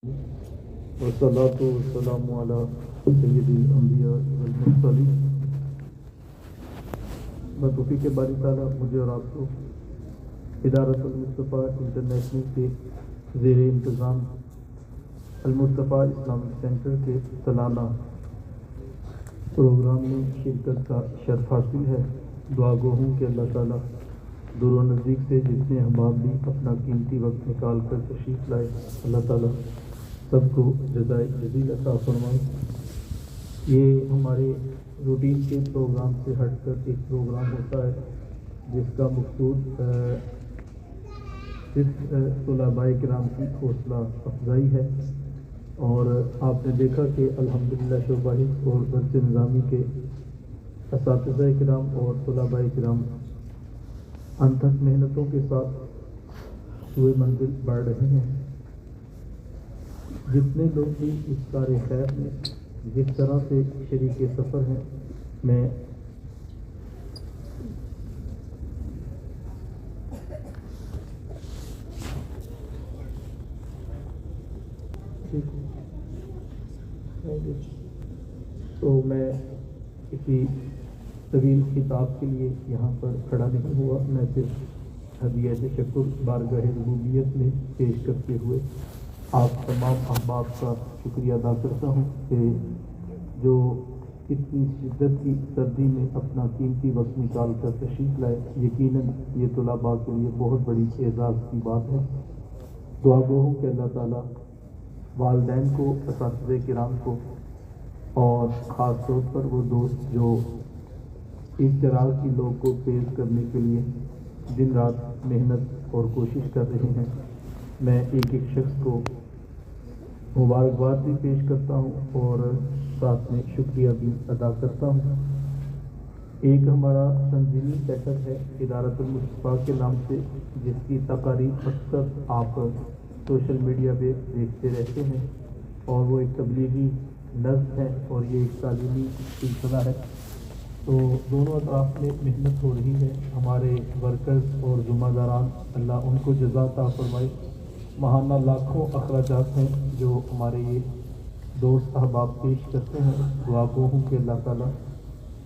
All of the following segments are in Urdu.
والصلاة والسلام على سید الانبیاء والمرسلین۔ بتوفیق باری تعالیٰ مجھے اور آپ کو ادارت المصطفیٰ انٹرنیشنل کے زیر انتظام المصطفیٰ اسلامک سینٹر کے سالانہ پروگرام میں شرکت کا شرف حاصل ہے۔ دعا گو ہوں کہ اللہ تعالیٰ دور و نزدیک سے جتنے احباب بھی اپنا قیمتی وقت نکال کر تشریف لائے، اللہ تعالیٰ سب کو جزائے جزیل عطا فرمائے۔ یہ ہمارے روٹین کے پروگرام سے ہٹ کر ایک پروگرام ہوتا ہے جس کا مقصود صرف طلباء کرام کی حوصلہ افزائی ہے، اور آپ نے دیکھا کہ الحمدللہ شعبہ حفظ اور درس نظامی کے اساتذہ کرام اور طلباء کرام انتھک محنتوں کے ساتھ سوئے منزل بڑھ رہے ہیں۔ جتنے لوگ بھی اس کار خیر میں جس طرح سے شریک سفر ہیں، میں کسی طویل خطاب کے لیے یہاں پر کھڑا نہیں ہوا، میں صرف ہدیہ تشکر بارگاہ ربوبیت میں پیش کرتے ہوئے آپ تمام احباب کا شکریہ ادا کرتا ہوں کہ جو اتنی شدت کی سردی میں اپنا قیمتی وقت نکال کر تشریف لائے۔ یقیناً یہ طلباء کے لیے بہت بڑی اعزاز کی بات ہے۔ دعا گو ہوں کہ اللہ تعالیٰ والدین کو، اساتذہ کرام کو، اور خاص طور پر وہ دوست جو اس طرح کی لوگ کو پیش کرنے کے لیے دن رات محنت اور کوشش کر رہے ہیں، میں ایک ایک شخص کو مبارکباد بھی پیش کرتا ہوں اور ساتھ میں شکریہ بھی ادا کرتا ہوں۔ ایک ہمارا تنظیمی سیٹ اپ ہے ادارت المصطفیٰ کے نام سے، جس کی تقاریر اکثر آپ سوشل میڈیا پہ دیکھتے رہتے ہیں، اور وہ ایک تبلیغی نظم ہے اور یہ ایک تعلیمی سلسلہ ہے۔ تو دونوں اطراف میں محنت ہو رہی ہے۔ ہمارے ورکرز اور ذمہ داران، اللہ ان کو جزا عطا فرمائے۔ ماہانہ لاکھوں اخراجات ہیں جو ہمارے یہ دوست احباب پیش کرتے ہیں۔ دعا گو ہوں کہ اللہ تعالیٰ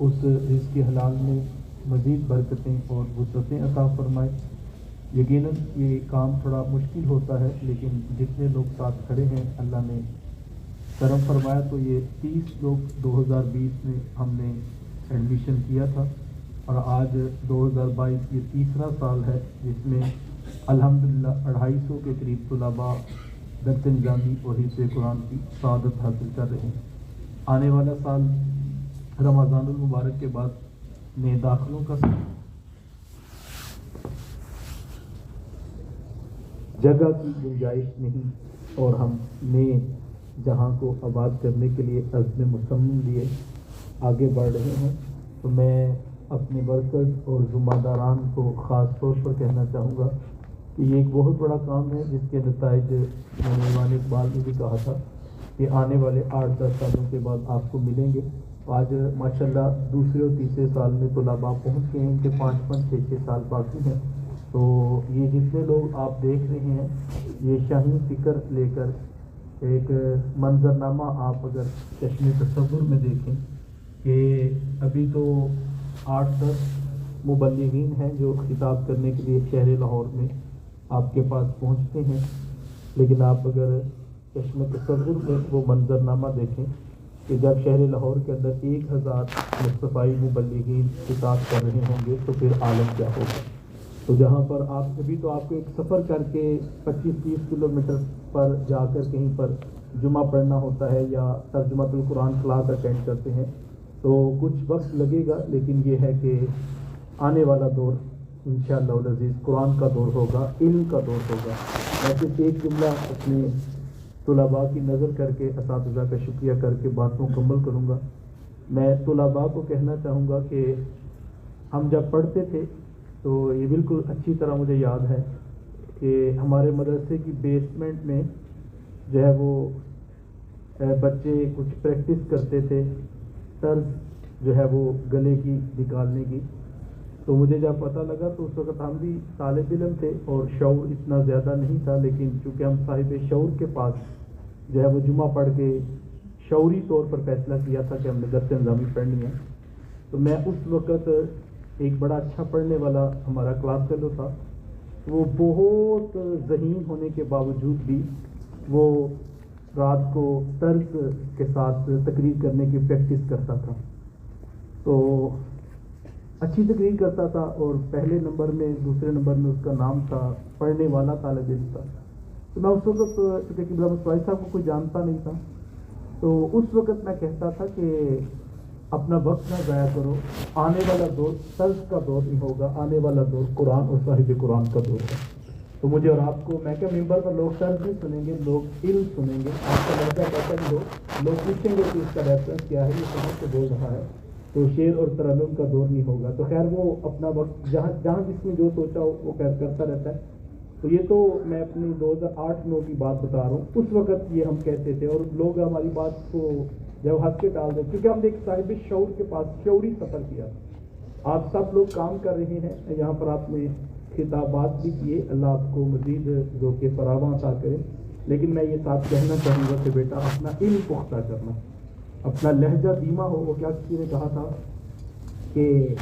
اس رزق حلال میں مزید برکتیں اور وسعتیں عطا فرمائے۔ یقیناً یہ کام تھوڑا مشکل ہوتا ہے، لیکن جتنے لوگ ساتھ کھڑے ہیں اللہ نے کرم فرمایا تو یہ 30 لوگ 2020 میں ہم نے ایڈمیشن کیا تھا، اور آج 2022 یہ تیسرا سال ہے جس میں الحمدللہ 250 کے قریب طلباء درس نظامی اور حفظ قرآن کی سعادت حاصل کر رہے ہیں۔ آنے والا سال رمضان المبارک کے بعد نئے داخلوں کا جگہ کی گنجائش نہیں، اور ہم نئے جہاں کو آباد کرنے کے لیے عزم مصمم لیے آگے بڑھ رہے ہیں۔ تو میں اپنے ورکرز اور ذمہ داران کو خاص طور پر کہنا چاہوں گا کہ یہ ایک بہت بڑا کام ہے جس کے نتائج مولانا اقبال نے بھی کہا تھا کہ آنے والے 8-10 سالوں کے بعد آپ کو ملیں گے۔ آج ماشاءاللہ دوسرے اور تیسرے سال میں طلباء پہنچ گئے ہیں کہ 5-5 6-6 سال باقی ہیں۔ تو یہ جتنے لوگ آپ دیکھ رہے ہیں، یہ شاہین فکر لے کر ایک منظرنامہ آپ اگر چشم تصور میں دیکھیں کہ ابھی تو 8-10 مبلغین ہیں جو خطاب کرنے کے لیے شہر لاہور میں آپ کے پاس پہنچتے ہیں، لیکن آپ اگر چشم تصور میں وہ منظرنامہ دیکھیں کہ جب شہر لاہور کے اندر 1000 مصطفی مبلغین خطاب کر رہے ہوں گے تو پھر عالم کیا ہوگا۔ تو جہاں پر آپ ابھی تو آپ کو ایک سفر کر کے 25-30 کلومیٹر پر جا کر کہیں پر جمعہ پڑھنا ہوتا ہے یا ترجمۃ القرآن کلاس اٹینڈ کرتے ہیں، تو کچھ وقت لگے گا، لیکن یہ ہے کہ آنے والا دور انشاءاللہ العزیز قرآن کا دور ہوگا، علم کا دور ہوگا۔ میں صرف ایک جملہ اپنے طلباء کی نظر کر کے اساتذہ کا شکریہ کر کے بات مکمل کروں گا۔ میں طلباء کو کہنا چاہوں گا کہ ہم جب پڑھتے تھے تو یہ بالکل اچھی طرح مجھے یاد ہے کہ ہمارے مدرسے کی بیسمنٹ میں جو ہے وہ بچے کچھ پریکٹس کرتے تھے، طرز جو ہے وہ گلے کی نکالنے کی۔ تو مجھے جب پتہ لگا تو اس وقت ہم بھی طالب علم تھے اور شعور اتنا زیادہ نہیں تھا، لیکن چونکہ ہم صاحب شعور کے پاس جو ہے وہ جمعہ پڑھ کے شعوری طور پر فیصلہ کیا تھا کہ ہم نے درس نظامی پڑھنی ہے. تو میں اس وقت ایک بڑا اچھا پڑھنے والا ہمارا کلاس فیلو تھا، وہ بہت ذہین ہونے کے باوجود بھی وہ رات کو طرز کے ساتھ تقریر کرنے کی پریکٹس کرتا تھا. تو اچھی تقریر کرتا تھا اور پہلے نمبر میں دوسرے نمبر میں اس کا نام تھا، پڑھنے والا طالب علم تھا. تو میں اس وقت چونکہ قبلہ مصطفی صاحب کو کوئی جانتا نہیں تھا، تو اس وقت میں کہتا تھا کہ اپنا وقت نہ ضائع کرو، آنے والا دور طرز کا دور نہیں ہوگا، آنے والا دور قرآن اور صاحب قرآن کا دور ہے. تو مجھے اور آپ کو، میں کیا ممبر پر لوگ طرز نہیں سنیں گے، لوگ علم سنیں گے. آپ کا لہجہ کیسا بھی ہو، لوگ پوچھیں گے کہ اس کا ریفرنس کیا ہے، یہ سمجھ سے بول رہا ہے. تو شعر اور ترنم کا دور نہیں ہوگا. تو خیر وہ اپنا وقت جہاں جس نے جو سوچا ہو وہ خیر کرتا رہتا ہے. تو یہ تو میں اپنی 2008-9 کی بات بتا رہا ہوں. اس وقت یہ ہم کہتے تھے اور لوگ ہماری بات کو جب ہنس کے ٹال دیں، کیونکہ ہم نے ایک صاحب شعور کے پاس شعوری سفر کیا. آپ سب لوگ کام کر رہے ہیں یہاں پر، آپ نے خطابات بھی کیے، اللہ آپ کو مزید ذوق فراواں عطا کرے. لیکن میں یہ ساتھ کہنا چاہوں گا کہ بیٹا اپنا علم پختہ کرنا، اپنا لہجہ دھیما ہو. وہ کیا کسی نے کہا تھا کہ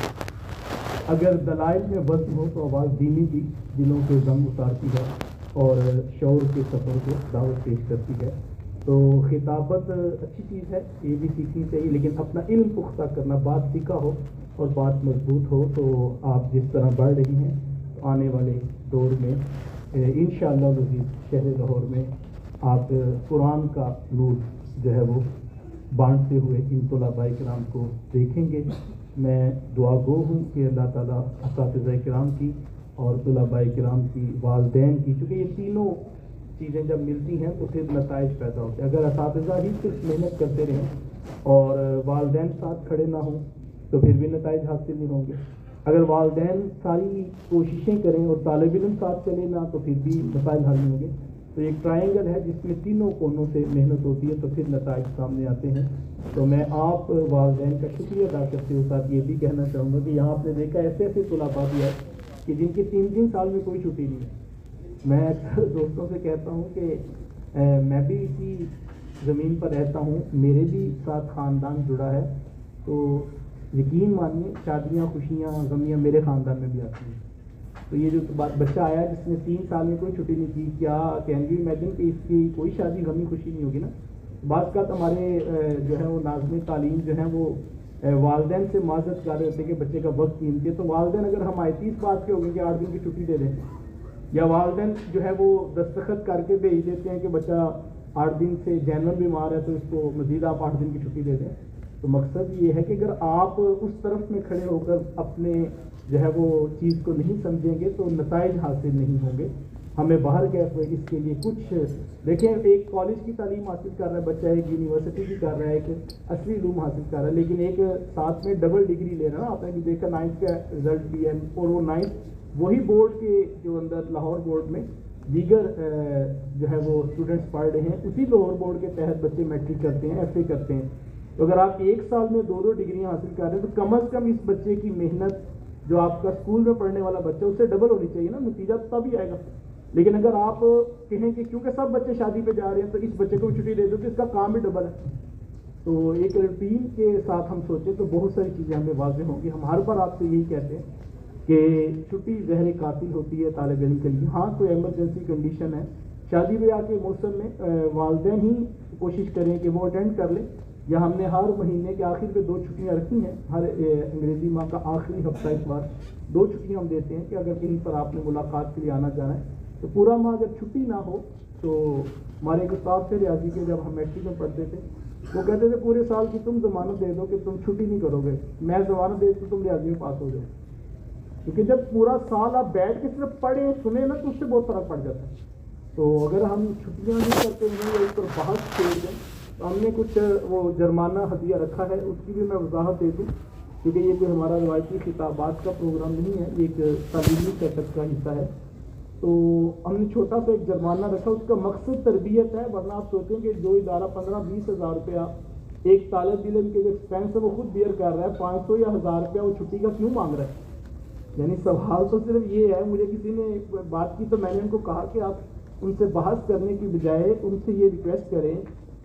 اگر دلائل میں وزن ہو تو آواز دھیمی بھی دلوں کے زنگ اتارتی ہے اور شعور کے سفر کو دعوت پیش کرتی ہے. تو خطابت اچھی چیز ہے، یہ بھی سیکھنی چاہیے، لیکن اپنا علم پختہ کرنا، بات سیکھا ہو اور بات مضبوط ہو. تو آپ جس طرح بڑھ رہی ہیں آنے والے دور میں انشاءاللہ مزید شہر لاہور میں آپ قرآن کا نور جو ہے وہ بانٹتے ہوئے ان طلباء کرام کو دیکھیں گے. میں دعا گو ہوں کہ اللہ تعالیٰ اساتذہ کرام کی اور طلباء کرام کی، والدین کی، چونکہ یہ تینوں چیزیں جب ملتی ہیں تو پھر نتائج پیدا ہوتے ہیں. اگر اساتذہ ہی صرف محنت کرتے رہیں اور والدین ساتھ کھڑے نہ ہوں تو پھر بھی نتائج حاصل نہیں ہوں گے. اگر والدین ساری کوششیں کریں اور طالب علم ساتھ چلے نہ تو پھر بھی مسائل حل نہیں ہوں گے. تو ایک ٹرائنگل ہے جس میں تینوں کونوں سے محنت ہوتی ہے تو پھر نتائج سامنے آتے ہیں. تو میں آپ والدین کا شکریہ ادا کرتے ہوئے ساتھ یہ بھی کہنا چاہوں گا کہ یہاں آپ نے دیکھا ایسے ایسے طلباء بھی ہے کہ جن کی 3 سال میں کوئی چھٹی نہیں ہے. میں اکثر دوستوں سے کہتا ہوں کہ میں بھی اسی زمین پر رہتا ہوں، میرے بھی ساتھ خاندان جڑا ہے. تو یقین مانیے شادیاں، خوشیاں، غمیاں میرے خاندان میں بھی آتی ہیں. تو یہ جو بچہ آیا جس نے 3 سال میں کوئی چھٹی نہیں کی، کیا کین یو امیجن کہ اس کی کوئی شادی غمی خوشی نہیں ہوگی نا. بعض کا ہمارے جو ہے وہ ناظم تعلیم جو ہیں وہ والدین سے معذرت کر رہے ہوتے کہ بچے کا وقت قیمتی ہے. تو والدین اگر حمایتی اس بات کے ہو گئے کہ 8 دن کی چھٹی دے دیں، یا والدین جو ہے وہ دستخط کر کے بھیج دیتے ہیں کہ بچہ 8 دن سے جینون بیمار ہے تو اس کو مزید آپ 8 دن کی چھٹی دے دیں. تو مقصد یہ ہے کہ اگر آپ اس طرف میں کھڑے ہو کر اپنے جو ہے وہ چیز کو نہیں سمجھیں گے تو نتائج حاصل نہیں ہوں گے. ہمیں باہر گئے ہوئے اس کے لیے کچھ دیکھیں، ایک کالج کی تعلیم حاصل کر رہا ہے بچہ، ایک یونیورسٹی کی کر رہا ہے، ایک اصلی علوم حاصل کر رہا ہے، لیکن ایک ساتھ میں ڈبل ڈگری لے رہا ہے. آپ نے بھی دیکھا 9th کا رزلٹ بھی ہے اور وہ 9th وہی بورڈ کے جو اندر لاہور بورڈ میں دیگر جو ہے وہ اسٹوڈنٹس پڑھ رہے ہیں، اسی لاہور بورڈ کے تحت بچے میٹرک کرتے ہیں، ایف اے کرتے ہیں. تو اگر آپ 1 سال میں 2 ڈگریاں حاصل کر رہے ہیں تو کم از کم اس بچے کی محنت جو آپ کا اسکول میں پڑھنے والا بچہ اس سے ڈبل ہونی چاہیے نا، نتیجہ تب ہی آئے گا. لیکن اگر آپ کہیں کہ کیونکہ سب بچے شادی پہ جا رہے ہیں تو اس بچے کو چھٹی دے دو تو اس کا کام بھی ڈبل ہے. تو ایک روٹین کے ساتھ ہم سوچیں تو بہت ساری چیزیں ہمیں واضح ہوں گی. ہم ہر بار آپ سے یہی کہتے ہیں کہ چھٹی زہر قاتل ہوتی ہے طالب علم کے لیے. ہاں کوئی ایمرجنسی کنڈیشن ہے، شادی بیاہ کے موسم میں والدین ہی کوشش کریں کہ وہ اٹینڈ کر لیں، یا ہم نے ہر مہینے کے آخر پہ 2 چھٹیاں رکھی ہیں. ہر انگریزی ماہ کا آخری ہفتہ اس بار 2 چھٹیاں ہم دیتے ہیں کہ اگر کہیں پر آپ نے ملاقات کے لیے آنا جانا ہے تو پورا ماہ اگر چھٹی نہ ہو. تو ہمارے ایک استاد سے ریاضی کے جب ہم میٹرک میں پڑھتے تھے وہ کہتے تھے پورے سال کی تم ضمانت دے دو کہ تم چھٹی نہیں کرو گے، میں ضمانت دے تو تم ریاضی میں پاس ہو جاؤ. کیونکہ جب پورا سال آپ بیٹھ کے صرف پڑھیں سنیں نا تو اس سے بہت فرق پڑ جاتا ہے. تو اگر ہم چھٹیاں نہیں کرتے ہیں یا اس پر بحث چھوڑ دیں تو ہم نے کچھ وہ جرمانہ ہدیہ رکھا ہے، اس کی بھی میں وضاحت دے دوں کیونکہ یہ کوئی ہمارا روایتی خطابات کا پروگرام نہیں ہے، یہ ایک تعلیمی سیٹ اپ کا حصہ ہے. تو ہم نے چھوٹا سا ایک جرمانہ رکھا، اس کا مقصد تربیت ہے. ورنہ آپ سوچیں کہ جو ادارہ 15-20 ہزار روپیہ ایک طالب علم کے جو ایکسپینس ہے وہ خود بیئر کر رہا ہے، 500 یا 1000 روپیہ وہ چھٹی کا کیوں مانگ رہا ہے؟ یعنی سوال تو صرف یہ ہے. مجھے کسی نے بات کی تو میں نے ان کو کہا کہ آپ ان سے بحث کرنے کی بجائے ان سے یہ ریکویسٹ کریں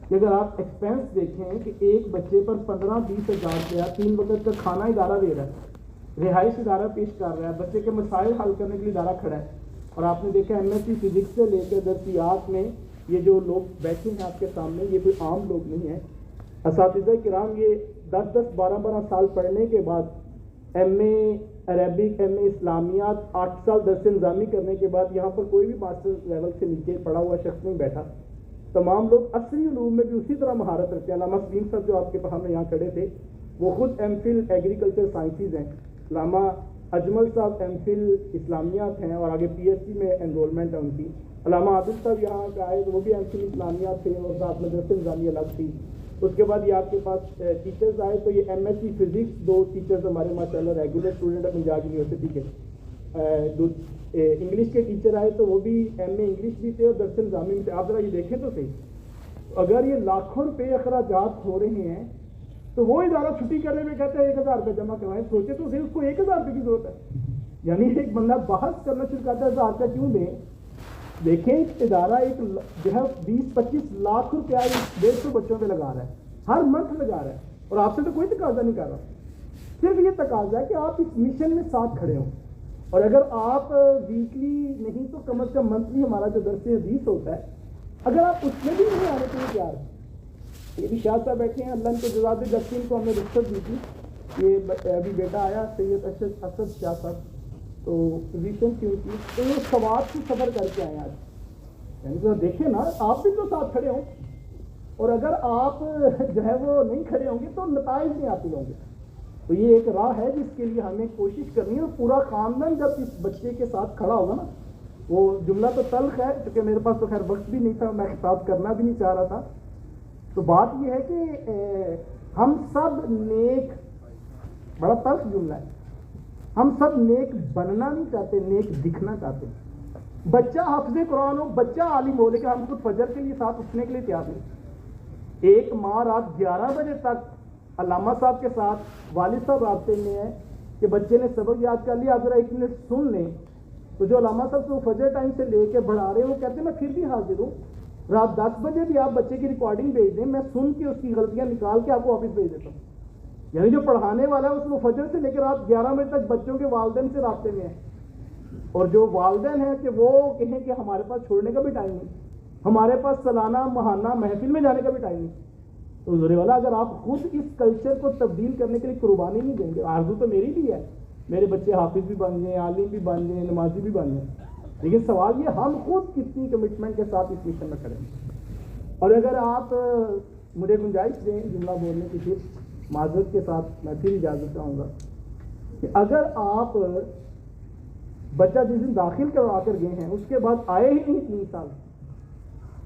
کہ اگر آپ ایکسپینس دیکھیں کہ ایک بچے پر 15-20 ہزار روپیہ 3 وقت کا کھانا ادارہ دے رہا ہے، رہائش ادارہ پیش کر رہا ہے، بچے کے مسائل حل کرنے کے لیے ادارہ کھڑا ہے، اور آپ نے دیکھا ایم ایس سی فزکس سے لے کے درسیات میں یہ جو لوگ بیٹھے ہیں آپ کے سامنے یہ کوئی عام لوگ نہیں ہیں، اساتذہ کرام یہ 10-12 سال پڑھنے کے بعد ایم اے عربک، ایم اے اسلامیات، 8 سال درس نظامی کرنے کے بعد یہاں پر کوئی بھی ماسٹر لیول سے نیچے پڑھا ہوا شخص نہیں بیٹھا. تمام لوگ عصری علوم میں بھی اسی طرح مہارت رکھتے ہیں. علامہ سلیم صاحب جو آپ کے ہمیں یہاں کھڑے تھے وہ خود ایم فل ایگریکلچر سائنسز ہیں. علامہ اجمل صاحب ایم فل اسلامیات ہیں اور آگے پی ایچ ڈی میں انرولمنٹ ہے ان کی. علامہ عادل صاحب یہاں پہ آئے تو وہ بھی ایم فل اسلامیات تھے اور ساتھ میں درس نظامی الگ تھی. اس کے بعد یہ آپ کے پاس ٹیچرز آئے تو یہ M S C physics 2 teachers ہمارے ماشاءاللہ ریگولر اسٹوڈنٹ ہے پنجاب یونیورسٹی کے. انگلش کے ٹیچر آئے تو وہ بھی ایم اے انگلش بھی تھے اور درس نظامی بھی تھے. آپ ذرا یہ دیکھیں تو صحیح، اگر یہ لاکھوں روپے اخراجات ہو رہے ہیں تو وہ ادارہ چھٹی کرنے میں کہتا ہے 1000 روپے جمع کروائیں. سوچے تو صحیح، اس کو 1000 روپے کی ضرورت ہے. یعنی ایک بندہ بحث کرنا شروع کرتا ہے 1000 روپے کیوں دیں. دیکھیں ادارہ ایک جو ہے 20-25 لاکھ روپیہ 150 بچوں پہ لگا رہا ہے، ہر منتھ لگا رہا ہے، اور آپ سے تو کوئی تقاضا نہیں کر رہا. صرف یہ تقاضا ہے کہ آپ اس مشن میں ساتھ کھڑے ہوں. اور اگر آپ ویکلی نہیں تو کم از کم منتھلی ہمارا جو درس حدیث ہوتا ہے اگر آپ اس میں بھی نہیں آنے کے لیے تیار ہیں. یہ بھی شاہ صاحب بیٹھے ہیں، اللہ ان کو جزا دے. جب کو ہم نے رخصت دی تھی، یہ ابھی بیٹا آیا سید اسد شاہ صاحب، تو پوزیشن کی ان کی تو یہ سوات کی سفر کر کے آئے آج. یعنی تو دیکھیں نا، آپ بھی تو ساتھ کھڑے ہوں، اور اگر آپ جو ہے وہ نہیں کھڑے ہوں گے تو نتائج نہیں حاصل ہوں گے. تو یہ ایک راہ ہے جس کے لیے ہمیں کوشش کرنی ہے. اور پورا خاندان جب اس بچے کے ساتھ کھڑا ہوگا نا، وہ جملہ تو تلخ ہے کیونکہ میرے پاس تو خیر وقت بھی نہیں تھا، میں خطاب کرنا بھی نہیں چاہ رہا تھا. تو بات یہ ہے کہ ہم سب نیک، بڑا تلخ جملہ ہے، ہم سب نیک بننا نہیں چاہتے، نیک دکھنا چاہتے. بچہ حافظ قرآن ہو، بچہ عالم ہو، لیکن ہم خود فجر کے لیے ساتھ اٹھنے کے لیے تیار نہیں. ایک ماں رات 11 بجے تک علامہ صاحب کے ساتھ والد صاحب رابطے میں ہے کہ بچے نے سبق یاد کر لیا، ذرا 1 منٹ سن لیں. تو جو علامہ صاحب کو فجر ٹائم سے لے کے بڑھا رہے ہیں وہ کہتے ہیں میں پھر بھی حاضر ہوں، رات 10 بجے بھی آپ بچے کی ریکارڈنگ بھیج دیں، میں سن کے اس کی غلطیاں نکال کے آپ کو واپس بھیج دیتا ہوں. یعنی جو پڑھانے والا ہے اس کو فجر سے لے کے رات 11 بجے تک بچوں کے والدین سے رابطے میں ہے. اور جو والدین ہیں کہ وہ کہیں کہ ہمارے پاس چھوڑنے کا بھی ٹائم نہیں، ہمارے پاس سالانہ ماہانہ محفل میں جانے کا بھی ٹائم نہیں. تو ضروری والا اگر آپ خود اس کلچر کو تبدیل کرنے کے لیے قربانی نہیں دیں گے، آرزو تو میری بھی ہے میرے بچے حافظ بھی بن جائیں، عالم بھی بن جائیں، نمازی بھی بن جائیں، لیکن سوال یہ ہم خود کتنی کمٹمنٹ کے ساتھ اس مشن میں کھڑے ہیں. اور اگر آپ مجھے گنجائش دیں جملہ بولنے کی، پھر معذرت کے ساتھ میں پھر اجازت چاہوں گا کہ اگر آپ بچہ جس دن داخل کروا کر گئے ہیں اس کے بعد آئے ہی نہیں 3 سال،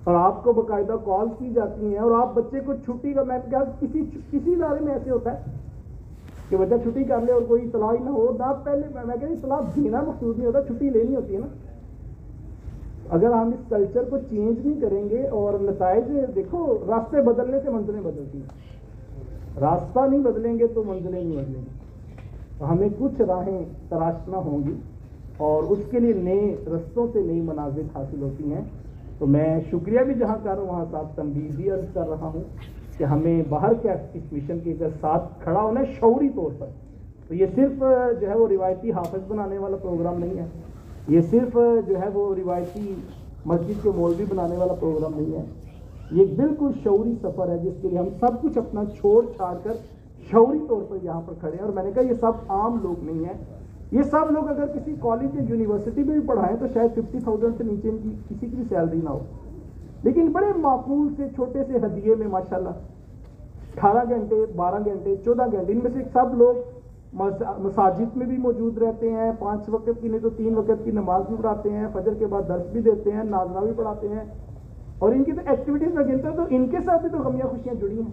اور آپ کو باقاعدہ کال کی جاتی ہیں اور آپ بچے کو چھٹی کا، میں کہا کسی ادارے میں ایسے ہوتا ہے کہ بچہ چھٹی کر لے اور کوئی اطلاع ہی نہ ہو. نہ پہلے میں کہہ اطلاع دینا مقصود نہیں ہوتا، چھٹی لینی ہوتی ہے نا. اگر ہم اس کلچر کو چینج نہیں کریں گے اور نتائج دیکھو، راستے بدلنے سے منزلیں بدلتی ہیں، راستہ نہیں بدلیں گے تو منزلیں نہیں بدلیں گی. تو ہمیں کچھ راہیں تراشنا ہوں گی اور اس کے لیے نئے رستوں سے نئی منازل حاصل ہوتی ہیں. تو میں شکریہ بھی جہاں کر رہا ہوں وہاں صاحب تنبیہ بھی عرض کر رہا ہوں کہ ہمیں باہر کے اس مشن کے ساتھ کھڑا ہونا ہے شعوری طور پر. تو یہ صرف جو ہے وہ روایتی حافظ بنانے والا پروگرام نہیں ہے، یہ صرف جو ہے وہ روایتی مسجد کے مولوی بنانے والا پروگرام نہیں ہے. یہ بالکل شعوری سفر ہے جس کے لیے ہم سب کچھ اپنا چھوڑ چھاڑ کر شعوری طور پر یہاں پر کھڑے ہیں. اور میں نے کہا یہ سب عام لوگ نہیں ہیں، یہ سب لوگ اگر کسی کالج یا یونیورسٹی میں بھی پڑھائیں تو شاید 50,000 سے نیچے ان کی کسی کی بھی سیلری نہ ہو، لیکن بڑے معقول سے چھوٹے سے ہدیے میں ماشاءاللہ 18 گھنٹے 12 گھنٹے 14 گھنٹے ان میں سے سب لوگ مساجد میں بھی موجود رہتے ہیں، 5 وقت کی نہیں تو 3 وقت کی نماز بھی پڑھاتے ہیں، فجر کے بعد درس بھی دیتے ہیں، ناظرہ بھی پڑھاتے ہیں، اور ان کی تو ایکٹیویٹیز میں گنتا تو ان کے ساتھ بھی تو غمیاں خوشیاں جڑی ہیں.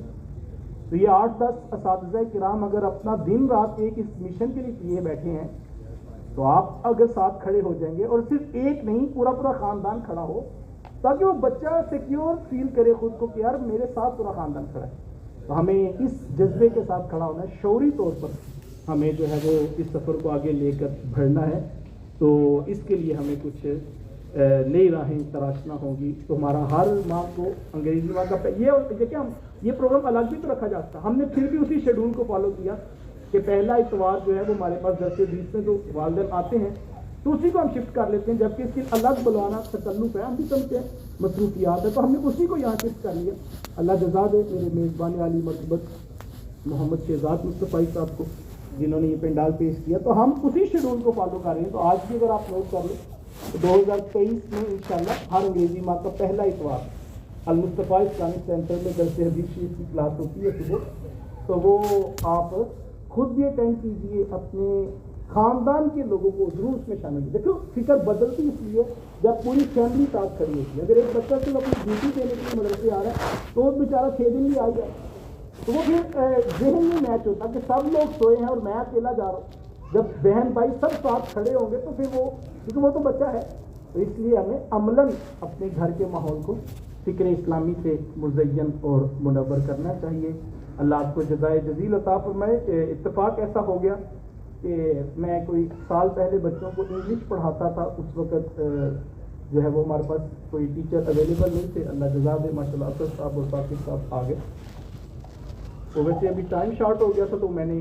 تو یہ 8-10 اساتذہ کرام اگر اپنا دن رات ایک اس مشن کے لیے کیے بیٹھے ہیں تو آپ اگر ساتھ کھڑے ہو جائیں گے، اور صرف ایک نہیں پورا خاندان کھڑا ہو تاکہ وہ بچہ سیکیور فیل کرے خود کو کہ یار میرے ساتھ پورا خاندان کھڑا ہے. تو ہمیں اس جذبے کے ساتھ کھڑا ہونا ہے، شعوری طور پر ہمیں جو ہے وہ اس سفر کو آگے لے کر بڑھنا ہے. تو اس کے لیے ہمیں کچھ نئی راہیں تراشنا ہوگی. تو ہمارا ہر ماہ کو انگریزی ماہ کا یہ پروگرام الگ بھی تو رکھا جاتا. ہم نے پھر بھی اسی شیڈول کو فالو کیا کہ پہلا اتوار جو ہے وہ ہمارے پاس 10 سے 20 میں جو والدین آتے ہیں تو اسی کو ہم شفٹ کر لیتے ہیں, جبکہ اس کی الگ بلوانا تکلف ہے, ہم بھی سمجھتے ہیں مصروفیات ہے, تو ہم نے اسی کو یہاں شفٹ کر لیا. اللہ جزا دے میرے میزبان عالی مرتبت محمد شہزاد مصطفی صاحب کو جنہوں نے یہ پنڈال پیش کیا. تو ہم اسی شیڈول کو فالو کر رہے ہیں. تو آج بھی اگر آپ نوٹ کر لیں تو 2023 میں انشاءاللہ ہر انگریزی ماہ کا پہلا اتوار المصطفیٰ اسلامک سینٹر میں درس حدیث شریف کی کلاس ہوتی ہے صبح. تو وہ آپ خود بھی اٹینڈ کیجیے, اپنے خاندان کے لوگوں کو ضرور اس میں شامل کیجیے. دیکھو فکر بدلتی اس لیے جب پوری فیملی ساتھ کھڑی ہوتی ہے. اگر ایک بچہ صرف اپنی ڈیوٹی دینے کے لیے مدرسے آ رہا ہے تو وہ بیچارہ 6 دن بھی آ جائے تو وہ پھر ذہن میں میچ ہوتا کہ سب لوگ سوئے ہیں اور میں اکیلا جا رہا ہوں. جب بہن بھائی سب ساتھ کھڑے ہوں گے تو پھر وہ, کیونکہ وہ تو بچہ ہے, تو اس لیے ہمیں عملاً اپنے گھر کے ماحول کو فکر اسلامی سے مزین اور منور کرنا چاہیے. اللہ آپ کو جزائے جزیل عطا فرمائے. اتفاق ایسا ہو گیا کہ میں کوئی سال پہلے بچوں کو انگلش پڑھاتا تھا. اس وقت جو ہے وہ ہمارے پاس کوئی ٹیچر اویلیبل نہیں تھے. اللہ جزا دے, ماشاء اللہ اسد صاحب اور ثاقب صاحب آ گئے. تو ویسے ابھی ٹائم شارٹ ہو گیا تھا تو میں نے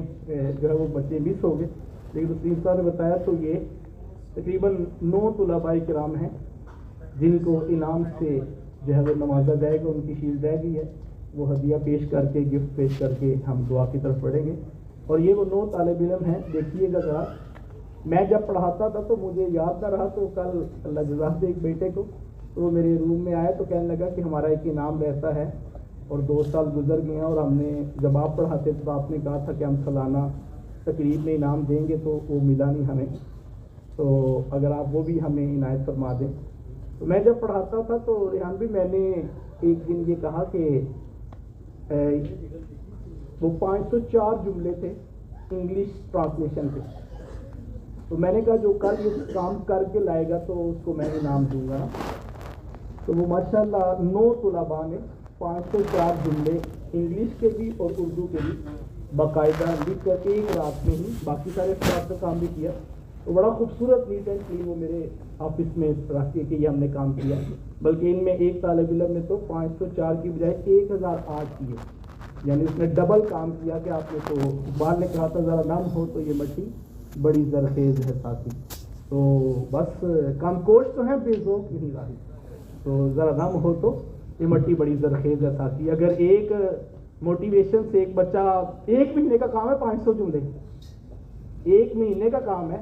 جو ہے وہ بچے مس ہو گئے, لیکن وسیم صاحب نے بتایا تو یہ تقریباً 9 طلباء کرام ہیں جن کو انعام سے جو ہے وہ نوازا جائے گا. ان کی شیلڈ رہ گئی ہے, وہ ہدیہ پیش کر کے, گفٹ پیش کر کے ہم دعا کی طرف بڑھیں گے. اور یہ وہ 9 طالب علم ہیں. دیکھیے گا ذرا, میں جب پڑھاتا تھا تو مجھے یاد نہ رہا, تو کل اللہ جزا دے ایک بیٹے کو, تو وہ میرے روم میں آیا تو کہنے لگا کہ ہمارا ایک انعام رہتا ہے اور 2 سال گزر گئے ہیں, اور ہم نے جب آپ پڑھاتے تھے تو آپ نے کہا تھا کہ ہم سالانہ تقریب میں انعام دیں گے, تو وہ ملا نہیں ہمیں, تو اگر آپ وہ بھی ہمیں عنایت فرما دیں. تو میں جب پڑھاتا تھا تو ریحان بھی میں نے ایک دن یہ کہا کہ وہ 504 جملے تھے انگلش ٹرانسلیشن پہ, تو میں نے کہا جو کل یہ کام کر کے لائے گا تو اس کو میں انعام دوں گا. تو وہ ماشاءاللہ 9 طلباء نے 504 جملے انگلش کے بھی اور اردو کے بھی باقاعدہ لکھ کر ایک رات میں ہی, باقی سارے افراد کا کام بھی کیا. تو بڑا خوبصورت نیٹ اینڈ کلین وہ میرے آفس میں رکھ کے کہ یہ ہم نے کام کیا. بلکہ ان میں ایک طالب علم نے تو 504 کی بجائے 1008 کیے, یعنی اس نے ڈبل کام کیا کہ آپ نے تو اقبال نے کہا تھا ذرا نم ہو تو یہ مٹی بڑی زرخیز ہے ساتھی. تو بس کم کوش تو ہیں, بے ذوق نہیں راہی, تو ذرا نم ہو تو یہ مٹی بڑی زرخیز ہے ساتھی. اگر ایک موٹیویشن سے ایک بچہ, 1 مہینے کا کام ہے 500 جملے, 1 مہینے کا کام ہے,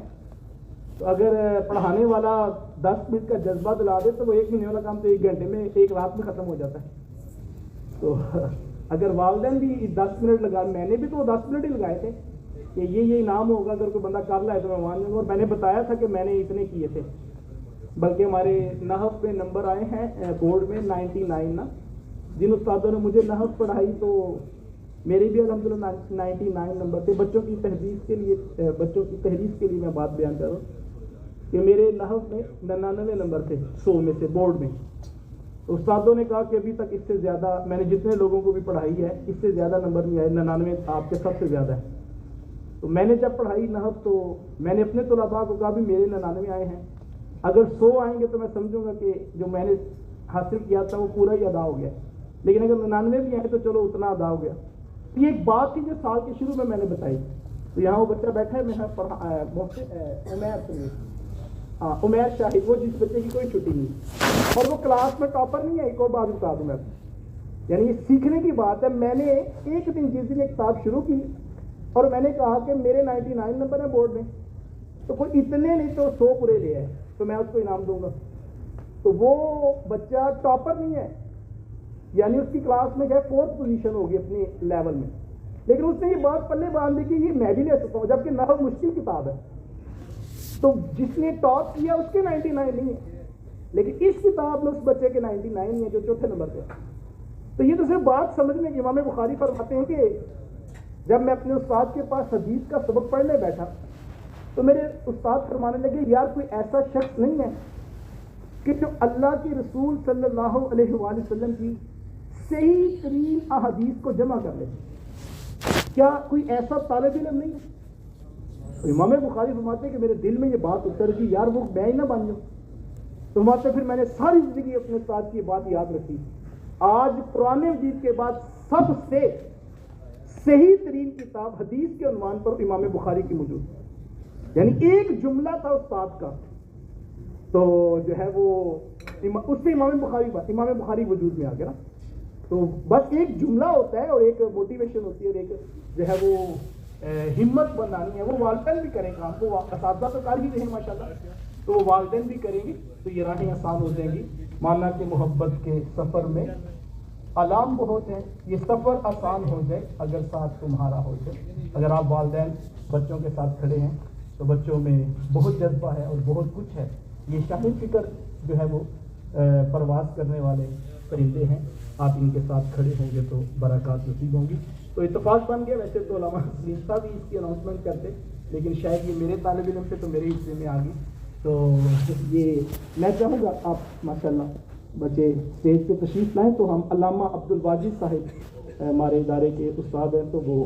تو اگر پڑھانے والا 10 منٹ کا جذبہ دلا دے تو وہ 1 مہینے والا کام تو 1 گھنٹے میں, 1 رات میں ختم ہو جاتا ہے. تو اگر والدین بھی 10 منٹ لگا, میں نے بھی تو 10 منٹ ہی لگائے تھے کہ یہ انعام ہوگا, اگر کوئی بندہ کر لائے تو میں مان لوں گا. اور میں نے بتایا تھا کہ میں نے اتنے کیے تھے, بلکہ ہمارے نحو میں نمبر آئے ہیں بورڈ میں 99 نا. جن استادوں نے مجھے نحو پڑھائی تو میرے بھی الحمدللہ 99 نمبر تھے. بچوں کی تحریف کے لیے میں بات بیان کر رہا ہوں کہ میرے نحو میں 99 نمبر تھے 100 میں سے بورڈ میں. تو استادوں نے کہا کہ ابھی تک اس سے زیادہ, میں نے جتنے لوگوں کو بھی پڑھائی ہے اس سے زیادہ نمبر نہیں آئے, 99 آپ کے سب سے زیادہ ہے. تو میں نے جب پڑھائی نحو تو میں نے اپنے طلباء کو کہا بھی میرے 99 آئے ہیں, اگر 100 آئیں گے تو میں سمجھوں گا کہ جو میں نے حاصل کیا تھا وہ پورا ہی ادا ہو گیا, لیکن اگر 99 بھی آئے تو چلو اتنا ادا ہو گیا. یہ ایک بات تھی جو سال کے شروع میں نے بتائی. تو یہاں وہ بچہ بیٹھا ہے, میں عمیر شاہد, وہ جس بچے کی کوئی چھٹی نہیں اور وہ کلاس میں ٹاپر نہیں ہے. ایک اور بات بتا دوں میں, یعنی یہ سیکھنے کی بات ہے. میں نے ایک دن جس دن ایک کتاب شروع کی اور میں نے کہا کہ میرے 99 نمبر ہیں بورڈ میں, تو کوئی اتنے نہیں تو 100 پورے لے آئے تو میں اس کو انعام دوں گا. تو وہ بچہ ٹاپر نہیں ہے, یعنی اس کی کلاس میں 4th پوزیشن ہوگی اپنے لیول میں, لیکن اس نے یہ بات پلے باندھ دی کہ یہ میں بھی لے سکتا ہوں, جبکہ نحو مشکل کتاب ہے. تو جس نے ٹاپ کیا اس کے 99 نہیں ہے, لیکن اس کتاب میں اس بچے کے 99 ہیں جو 4تھے نمبر پہ. تو یہ تو صرف بات سمجھنے کی. امام بخاری فرماتے ہیں کہ جب میں اپنے استاد کے پاس حدیث کا سبق پڑھنے بیٹھا تو میرے استاد فرمانے لگے یار کوئی ایسا شخص نہیں ہے کہ جو اللہ کے رسول صلی اللہ علیہ وآلہ وسلم کی صحیح ترین احادیث کو جمع کر لے. کیا کوئی ایسا طالب علم نہیں ہے؟ امام بخاری فرماتے ہیں کہ میرے دل میں یہ بات اتر گئی, یار وہ میں ہی نہ بن جاؤں. تو وہاں سے پھر میں نے ساری زندگی اپنے استاد کی بات یاد رکھی. آج قرآن مجید کے بعد سب سے صحیح ترین کتاب حدیث کے عنوان پر امام بخاری کی موجود ہے. یعنی ایک جملہ تھا استاد کا تو جو ہے وہ اس سے امام بخاری وجود میں آ گیا نا. تو بس ایک جملہ ہوتا ہے اور ایک موٹیویشن ہوتی ہے اور ایک جو ہے وہ ہمت بنانی ہے. وہ والدین بھی کریں کام, وہ اساتذہ تو کر ہی رہے ہیں ماشاءاللہ, تو وہ والدین بھی کریں گے تو یہ راہیں آسان ہو جائیں گی. مانا کہ محبت کے سفر میں علام بہت ہیں, یہ سفر آسان ہو جائے اگر ساتھ تمہارا ہو جائے. اگر آپ والدین بچوں کے ساتھ کھڑے ہیں تو بچوں میں بہت جذبہ ہے اور بہت کچھ ہے. یہ شاہین فکر جو ہے وہ پرواز کرنے والے پرندے ہیں, آپ ان کے ساتھ کھڑے ہوں گے تو برکات نصیب ہوں گی. تو اتفاق بن گیا. ویسے تو علامہ حسین صاحب بھی اس کی اناؤنسمنٹ کرتے, لیکن شاید یہ میرے طالب علم سے تو میرے حصے میں آ گئی. تو یہ میں چاہوں گا آپ ماشاءاللہ بچے اسٹیج پہ تشریف لائیں. تو ہم علامہ عبدالواجد صاحب ہمارے ادارے کے استاد ہیں, تو وہ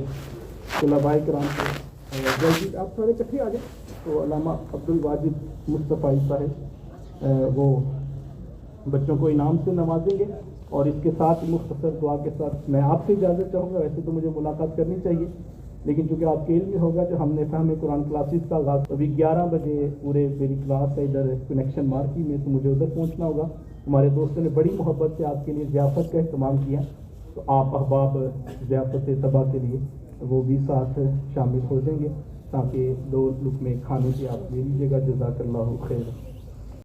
طلباء کرام سے جلدی آپ سارے اکٹھے آ جائیں. تو علامہ عبدالواجد مصطفی صاحب وہ بچوں کو انعام سے نوازیں گے, اور اس کے ساتھ مختصر دعا کے ساتھ میں آپ سے اجازت چاہوں گا. ویسے تو مجھے ملاقات کرنی چاہیے, لیکن چونکہ آپ کے علم میں ہوگا جو ہم نے فہم قرآن کلاسز کا آغاز ابھی 11 بجے پورے میری کلاس ہے ادھر کنیکشن مارکی میں, تو مجھے ادھر پہنچنا ہوگا. ہمارے دوستوں نے بڑی محبت سے آپ کے لیے ضیافت کا اہتمام کیا, تو آپ احباب ضیافت طبع کے لیے وہ بھی ساتھ شامل ہو جائیں گے, تاکہ 2 لقمے کھانے کے آپ لے لیجیے گا. جزاک اللہ خیر.